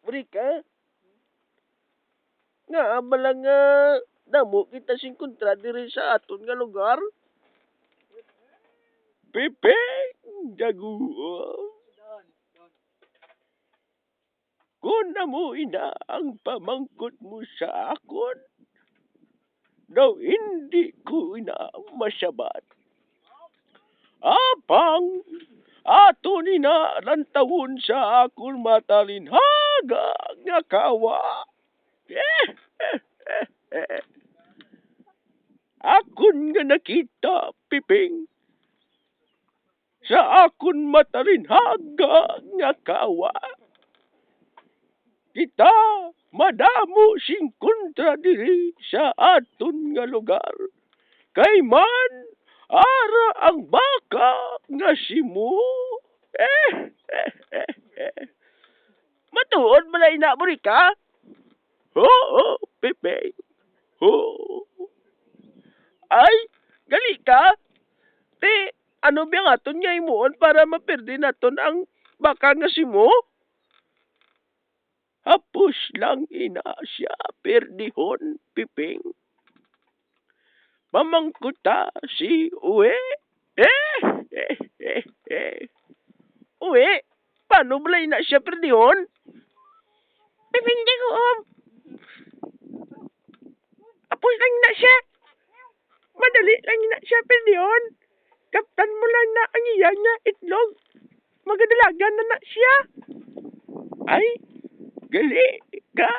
Brika? Nga, abala nga, damo kita sing kontra diri sa aton nga lugar. Piping, daguan. Kung amo ina ang pamangkot mo sa akon, daw hindi ko ina masabat. Apang ato nina lantawon sa akon matalinhaga nga kawa. Akon nga nakita, Piping, sa akon matalinhaga nga kawa. Kita madamo sing kontra diri sa aton nga lugar. Kay man ara ang baka nga simo. Matuod ba na inabori ka? Oo, Pepe. Oo. Ay, gali ka? Te, ano ba nga aton nga imuon para mapirdi naton ang baka nga simo? Hapos lang ina siya perdihon, Piping. Mamangkuta si Uwe. Uwe, paano ba na siya perdihon? Piping di ko Hapos lang na siya. Madali lang na siya perdihon. Kaptan mo lang na ang iya nga itlog. Magadalagan na siya. Ay, gali ka.